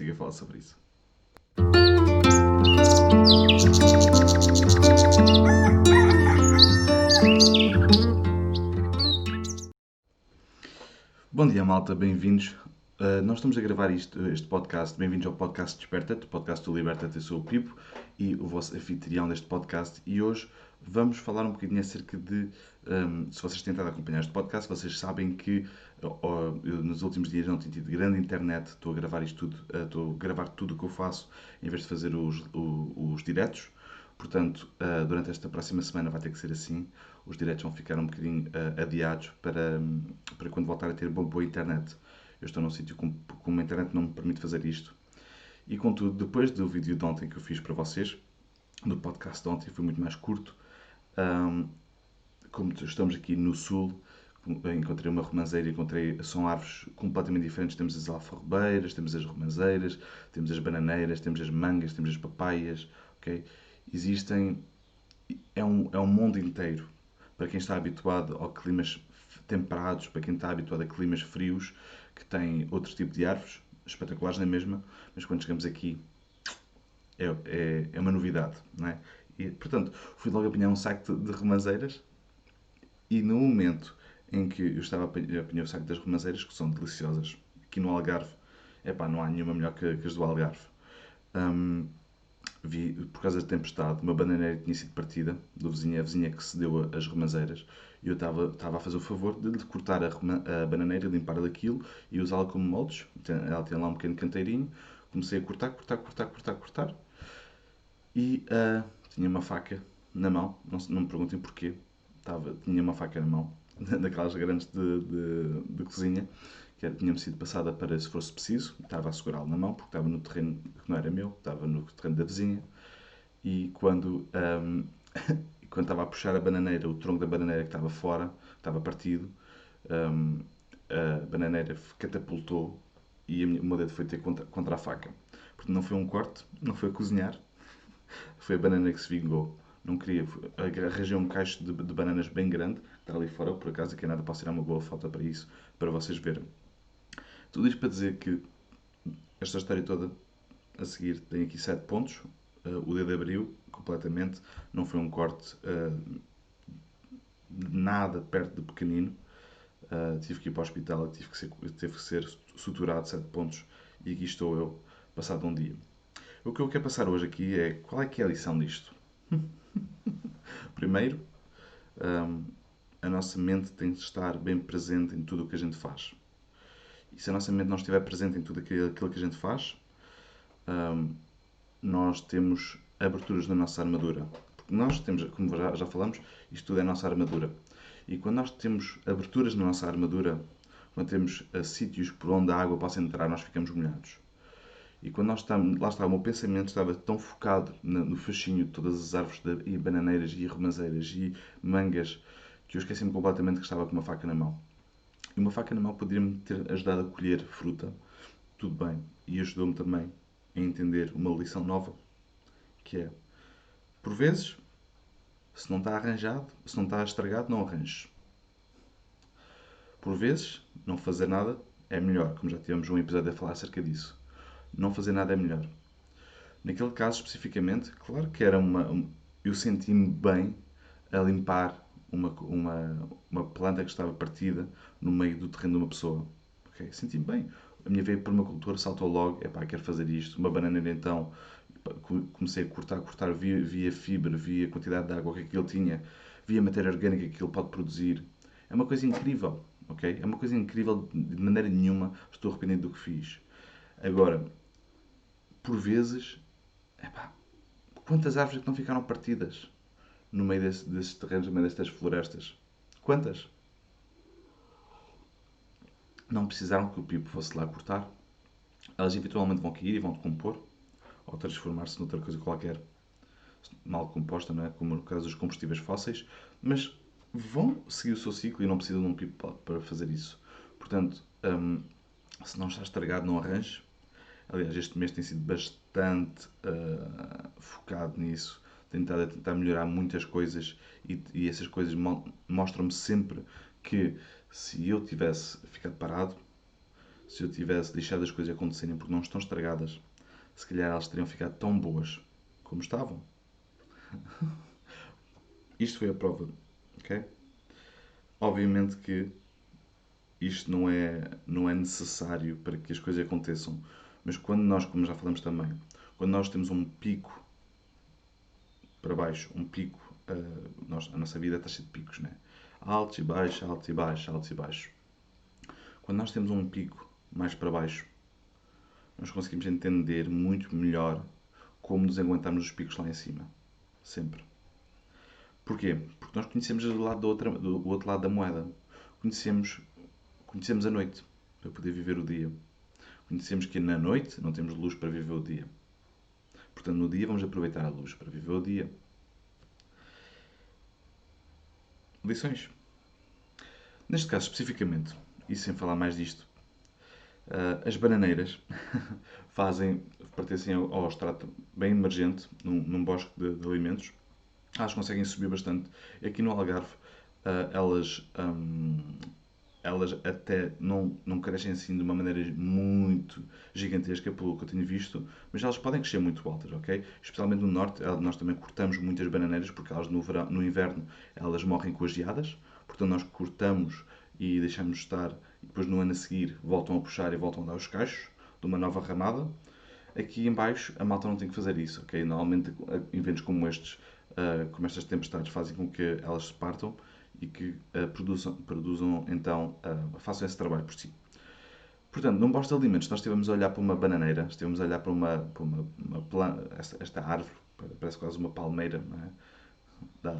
consiga falar sobre isso. Bom dia, malta, bem-vindos. Nós estamos a gravar este podcast. Bem-vindos ao podcast Desperta-te, o podcast do Liberta-te. Eu sou o Pipo e o vosso anfitrião deste podcast. E hoje vamos falar um bocadinho acerca de... se vocês têm estado a acompanhar este podcast, vocês sabem que eu, nos últimos dias não tenho tido grande internet. Estou a gravar isto tudo, estou a gravar tudo o que eu faço em vez de fazer os diretos. Portanto, durante esta próxima semana vai ter que ser assim. Os diretos vão ficar um bocadinho adiados para quando voltar a ter boa internet. Eu estou num sítio com uma internet não me permite fazer isto. E contudo, depois do vídeo de ontem que eu fiz para vocês, do podcast de ontem, foi muito mais curto. Como estamos aqui no sul, encontrei uma romanceira, são árvores completamente diferentes. Temos as alfarrobeiras, temos as romanceiras, temos as bananeiras, temos as mangas, temos as papaias, ok? Existem, é um mundo inteiro. Para quem está habituado a climas temperados, para quem está habituado a climas frios, que tem outro tipo de árvores, espetaculares na mesma, mas quando chegamos aqui é uma novidade, não é? E, portanto, fui logo apanhar um saco de romazeiras e no momento em que eu estava a apanhar o saco das romazeiras, que são deliciosas, aqui no Algarve, epá, não há nenhuma melhor que as do Algarve. Hum, Vi, por causa da tempestade, uma bananeira que tinha sido partida do vizinho, a vizinha que cedeu as romazeiras, e eu estava a fazer o favor de lhe cortar a bananeira, limpar daquilo e usá-la como moldes. Ela tem lá um pequeno canteirinho. Comecei a cortar, cortar, cortar, cortar, cortar e tinha uma faca na mão. Não me perguntem porquê. Tinha uma faca na mão, daquelas grandes de cozinha, tinha-me sido passada para se fosse preciso. Estava a segurá-la na mão porque estava no terreno que não era meu, estava no terreno da vizinha. E quando estava a puxar a bananeira, o tronco da bananeira que estava fora, estava partido, um, a bananeira catapultou e o meu dedo foi ter contra a faca. Portanto, não foi um corte, não foi a cozinhar, foi a bananeira que se vingou. Não queria, arranjei um cacho de bananas bem grande, que está ali fora, por acaso, que é nada, posso tirar uma boa foto para isso, para vocês verem. Tudo isto para dizer que esta história toda, a seguir, tem aqui 7 pontos. O dedo abriu completamente, não foi um corte nada perto de pequenino. Tive que ir para o hospital, teve que ser suturado 7 pontos e aqui estou eu, passado um dia. O que eu quero passar hoje aqui é qual é que é a lição disto. Primeiro, a nossa mente tem de estar bem presente em tudo o que a gente faz. E se a nossa mente não estiver presente em tudo aquilo que a gente faz, nós temos aberturas na nossa armadura. Porque nós temos, como já falamos, isto tudo é a nossa armadura. E quando nós temos aberturas na nossa armadura, quando temos sítios por onde a água possa entrar, nós ficamos molhados. E quando nós estamos, lá está, o meu pensamento estava tão focado no fascínio de todas as árvores e bananeiras e romazeiras e mangas que eu esqueci-me completamente que estava com uma faca na mão. E uma faca na mão poderia-me ter ajudado a colher fruta, tudo bem. E ajudou-me também a entender uma lição nova, que é, por vezes, se não está arranjado, se não está estragado, não arranjes. Por vezes, não fazer nada é melhor, como já tivemos um episódio a falar acerca disso. Não fazer nada é melhor. Naquele caso especificamente, claro que eu senti-me bem a limpar uma planta que estava partida no meio do terreno de uma pessoa. Okay? Senti-me bem. A minha veia permacultura saltou logo, epá, quero fazer isto. Uma bananeira então, comecei a cortar, cortar, via fibra, via a quantidade de água que aquilo tinha, via a matéria orgânica que aquilo pode produzir. É uma coisa incrível, ok? É uma coisa incrível, de maneira nenhuma estou arrependido do que fiz. Agora, por vezes, epá, quantas árvores é que não ficaram partidas no meio desses terrenos, no meio destas florestas? Quantas? Não precisaram que o pipo fosse lá cortar. Elas eventualmente vão cair e vão decompor ou transformar-se noutra coisa qualquer mal composta, não é? Como no caso dos combustíveis fósseis, mas vão seguir o seu ciclo e não precisam de um pipo para fazer isso. Portanto, se não está estragado, não arranje. Aliás, este mês tem sido bastante focado nisso. Tenho estado a tentar melhorar muitas coisas e essas coisas mostram-me sempre que se eu tivesse ficado parado, se eu tivesse deixado as coisas acontecerem porque não estão estragadas, se calhar elas teriam ficado tão boas como estavam. Isto foi a prova, ok? Obviamente que isto não é necessário para que as coisas aconteçam, mas quando nós, como já falamos também, quando nós temos um pico para baixo, um pico, a nossa vida está cheia de picos, né? Altos e baixos, altos e baixos, altos e baixos. Quando nós temos um pico mais para baixo, nós conseguimos entender muito melhor como nos aguentarmos os picos lá em cima. Sempre. Porquê? Porque nós conhecemos o lado do outro lado da moeda. Conhecemos, conhecemos a noite para poder viver o dia. Conhecemos que na noite não temos luz para viver o dia. Portanto, no dia vamos aproveitar a luz para viver o dia. Lições. Neste caso, especificamente, e sem falar mais disto, as bananeiras pertencem ao extrato bem emergente, num bosque de alimentos. Elas conseguem subir bastante. Aqui no Algarve, elas até não crescem assim de uma maneira muito gigantesca, pelo que eu tenho visto, mas elas podem crescer muito altas, ok? Especialmente no norte, nós também cortamos muitas bananeiras, porque elas no inverno elas morrem com as geadas, portanto nós cortamos e deixamos estar, e depois no ano a seguir voltam a puxar e voltam a dar os cachos de uma nova ramada. Aqui em baixo a malta não tem que fazer isso, ok? Normalmente eventos como estas tempestades fazem com que elas se partam e que produzam então, façam esse trabalho por si. Portanto, num bosque de alimentos, nós estivemos a olhar para uma bananeira, estivemos a olhar para uma planta, esta árvore, parece quase uma palmeira, não é?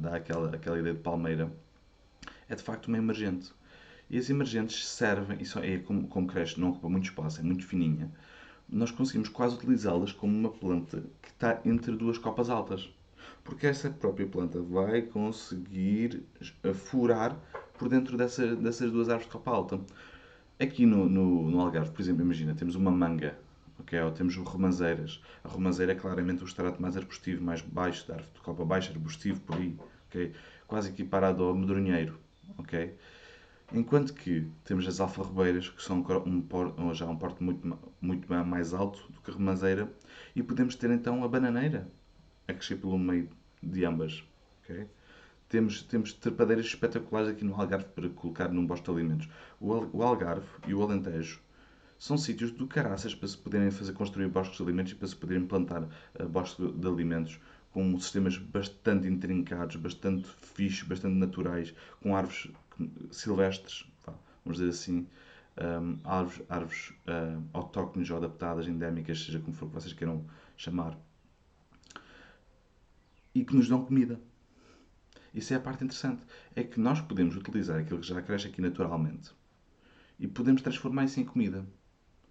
Dá aquela ideia de palmeira. É de facto uma emergente. E as emergentes servem, isso é como cresce, não ocupa muito espaço, é muito fininha. Nós conseguimos quase utilizá-las como uma planta que está entre duas copas altas. Porque essa própria planta vai conseguir furar por dentro dessas duas árvores de copa alta. Aqui no Algarve, por exemplo, imagina, temos uma manga, ok? Ou temos romazeiras. A romazeira é claramente o extrato mais arbustivo, mais baixo, da árvore de copa baixa, arbustivo, por aí, ok? Quase equiparado ao medronheiro, ok? Enquanto que temos as alfarrobeiras, que são já um porte muito mais alto do que a romazeira, e podemos ter então a bananeira a crescer pelo meio de ambas. Ok? Temos trepadeiras espetaculares aqui no Algarve para colocar num bosque de alimentos. O Algarve e o Alentejo são sítios do caraças para se poderem fazer construir bosques de alimentos e para se poderem plantar bosques de alimentos com sistemas bastante intrincados, bastante fixos, bastante naturais, com árvores silvestres, vamos dizer assim, árvores autóctones ou adaptadas, endémicas, seja como for que vocês queiram chamar, e que nos dão comida. Isso é a parte interessante. É que nós podemos utilizar aquilo que já cresce aqui naturalmente e podemos transformar isso em comida.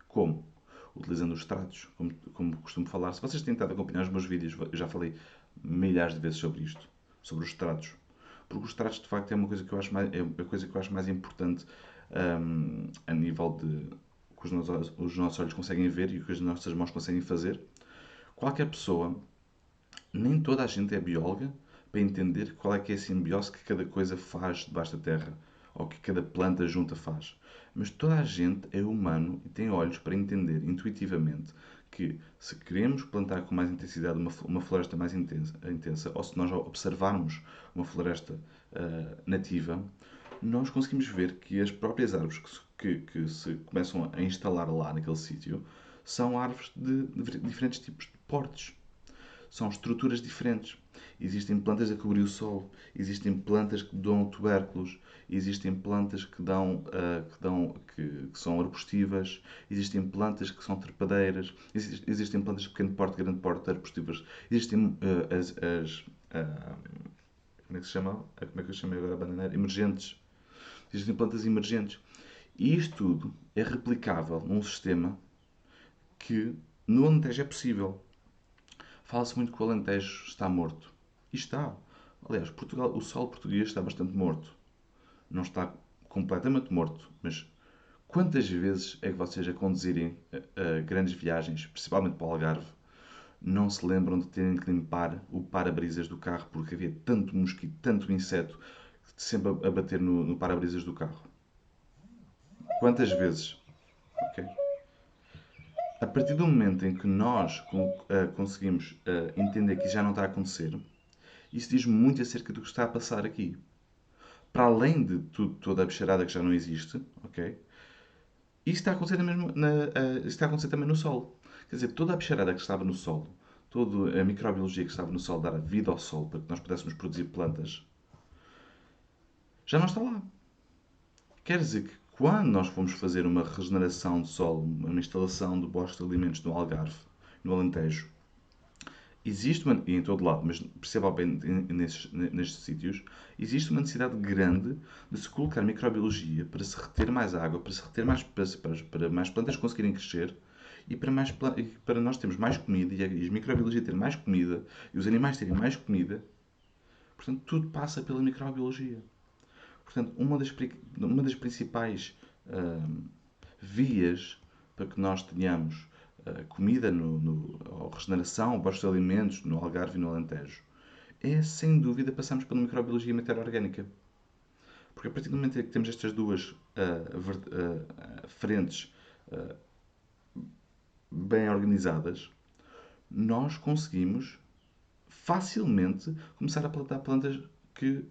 Como? Utilizando os extratos, como costumo falar. Se vocês têm tentado acompanhar os meus vídeos, eu já falei milhares de vezes sobre isto, sobre os extratos. Porque os extratos, de facto, é uma coisa que eu acho mais, é a coisa que eu acho mais importante a nível de que os nossos olhos conseguem ver e o que as nossas mãos conseguem fazer. Qualquer pessoa, nem toda a gente é bióloga para entender qual é que é a simbiose que cada coisa faz debaixo da terra ou que cada planta junta faz. Mas toda a gente é humano e tem olhos para entender intuitivamente que se queremos plantar com mais intensidade uma floresta mais intensa, ou se nós observarmos uma floresta nativa, nós conseguimos ver que as próprias árvores que se começam a instalar lá naquele sítio são árvores de diferentes tipos de portes. São estruturas diferentes. Existem plantas a cobrir o solo, existem plantas que dão tubérculos, existem plantas que são arbustivas, existem plantas que são trepadeiras, existem plantas de pequeno porte, grande porte, arbustivas, existem como é que se chama? Como é que eu chamei agora a bananeira? Emergentes. Existem plantas emergentes. E isto tudo é replicável num sistema que no Alentejo é possível. Fala-se muito que o Alentejo está morto. E está. Aliás, Portugal, o solo português está bastante morto. Não está completamente morto, mas quantas vezes é que vocês a conduzirem a grandes viagens, principalmente para o Algarve, não se lembram de terem que limpar o para-brisas do carro porque havia tanto mosquito, tanto inseto, sempre a bater no para-brisas do carro? Quantas vezes? ok? A partir do momento em que nós conseguimos entender que isso já não está a acontecer, isso diz muito acerca do que está a passar aqui. Para além de tudo, toda a bicharada que já não existe, ok? Isso está a acontecer, isso está a acontecer também no Sol. Quer dizer, toda a bicharada que estava no Sol, toda a microbiologia que estava no Sol, dar vida ao Sol para que nós pudéssemos produzir plantas, já não está lá. Quer dizer que quando nós fomos fazer uma regeneração de solo, uma instalação de bosques de alimentos no Algarve, no Alentejo, existe uma, e em todo lado, mas principalmente nestes sítios, existe uma necessidade grande de se colocar microbiologia para se reter mais água, para se reter mais, para mais plantas conseguirem crescer e para nós termos mais comida e a microbiologia ter mais comida e os animais terem mais comida. Portanto, tudo passa pela microbiologia. Portanto, uma das principais hum, vias para que nós tenhamos comida, ou regeneração, bosques de alimentos no Algarve e no Alentejo, é sem dúvida passarmos pela microbiologia e matéria orgânica. Porque a partir do momento em que temos estas duas frentes uh, bem organizadas, nós conseguimos facilmente começar a plantar plantas que,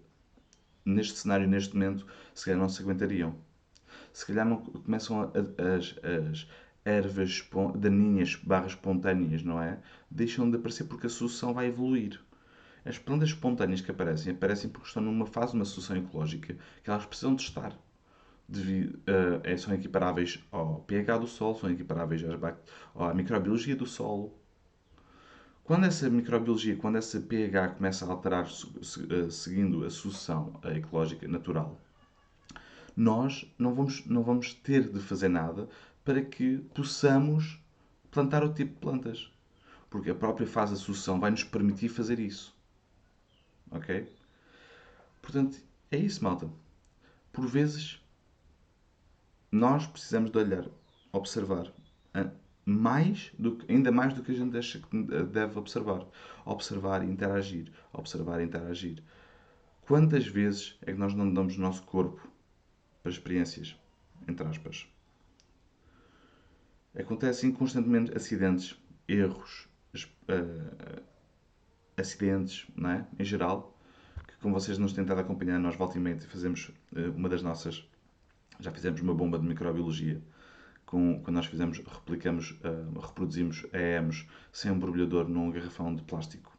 neste cenário, neste momento, se calhar não se aguentariam. Se calhar não começam as ervas daninhas barra espontâneas, não é? Deixam de aparecer porque a sucessão vai evoluir. As plantas espontâneas que aparecem, aparecem porque estão numa fase de uma sucessão ecológica que elas precisam de estar. São equiparáveis ao pH do solo, são equiparáveis à microbiologia do solo. Quando essa microbiologia, quando essa pH começa a alterar seguindo a sucessão ecológica natural, nós não vamos ter de fazer nada para que possamos plantar outro tipo de plantas. Porque a própria fase de sucessão vai nos permitir fazer isso. Ok? Portanto, é isso, malta. Por vezes, nós precisamos de olhar, observar, ainda mais do que a gente acha que deve observar. Observar e interagir. Observar e interagir. Quantas vezes é que nós não damos o nosso corpo para experiências? Entre aspas. Acontecem constantemente acidentes, erros, uh, acidentes, não é? Em geral, que como vocês nos têm tentado acompanhar, nós volta e meia fazemos uma das nossas, já fizemos uma bomba de microbiologia, quando nós reproduzimos EMs sem um borbulhador num garrafão de plástico.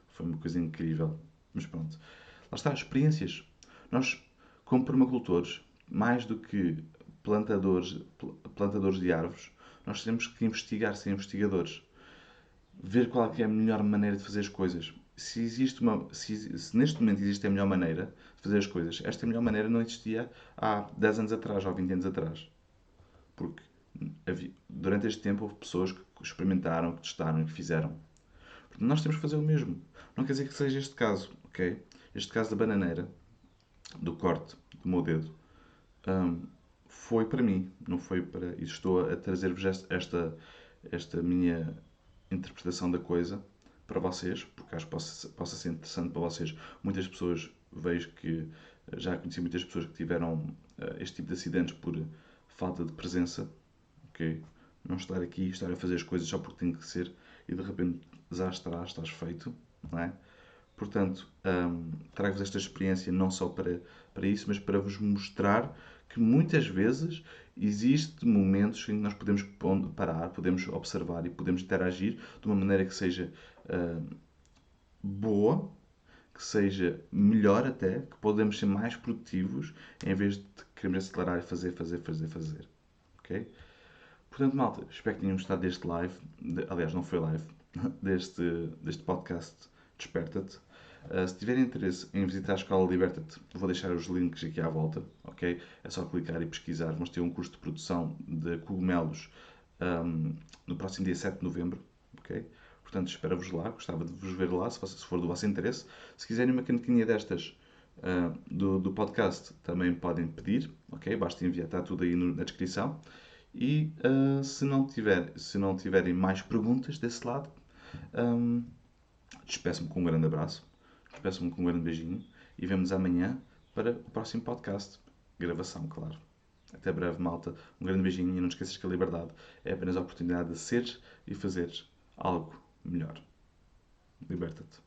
Foi uma coisa incrível. Mas pronto. Lá está, experiências. Nós, como permacultores, mais do que plantadores de árvores, nós temos que investigar, ser investigadores. Ver qual é a melhor maneira de fazer as coisas. Se neste momento existe a melhor maneira de fazer as coisas, esta melhor maneira não existia há 10 anos atrás ou 20 anos atrás. Porque durante este tempo houve pessoas que experimentaram, que testaram e que fizeram. Portanto, nós temos que fazer o mesmo. Não quer dizer que seja este caso, ok? Este caso da bananeira, do corte do meu dedo, hum, foi para mim, não foi para. E estou a trazer-vos esta minha interpretação da coisa para vocês, porque acho que possa ser interessante para vocês. Muitas pessoas, vejo que já conheci muitas pessoas que tiveram este tipo de acidentes por falta de presença, ok? Não estar aqui, estar a fazer as coisas só porque tem que ser e de repente já estás feito, não é? Portanto, trago-vos esta experiência não só para isso, mas para vos mostrar que muitas vezes existem momentos em que nós podemos parar, podemos observar e podemos interagir de uma maneira que seja boa, que seja melhor até, que podemos ser mais produtivos em vez de queremos acelerar e fazer. Ok? Portanto, malta, espero que tenham gostado deste live. Aliás, não foi live, deste podcast Desperta-te. Se tiverem interesse em visitar a Escola Liberta-te, vou deixar os links aqui à volta, ok? É só clicar e pesquisar. Vamos ter um curso de produção de cogumelos no próximo dia 7 de novembro, ok? Portanto, espero-vos lá. Gostava de vos ver lá, se for do vosso interesse. Se quiserem uma canequinha destas do podcast, também podem pedir, ok? Basta enviar, está tudo aí na descrição. E se não tiverem mais perguntas desse lado, um, despeço-me com um grande abraço, despeço-me com um grande beijinho e vemos amanhã para o próximo podcast. Gravação, claro. Até breve, malta. Um grande beijinho e não te esqueças que a liberdade é apenas a oportunidade de seres e fazeres algo melhor. Liberta-te.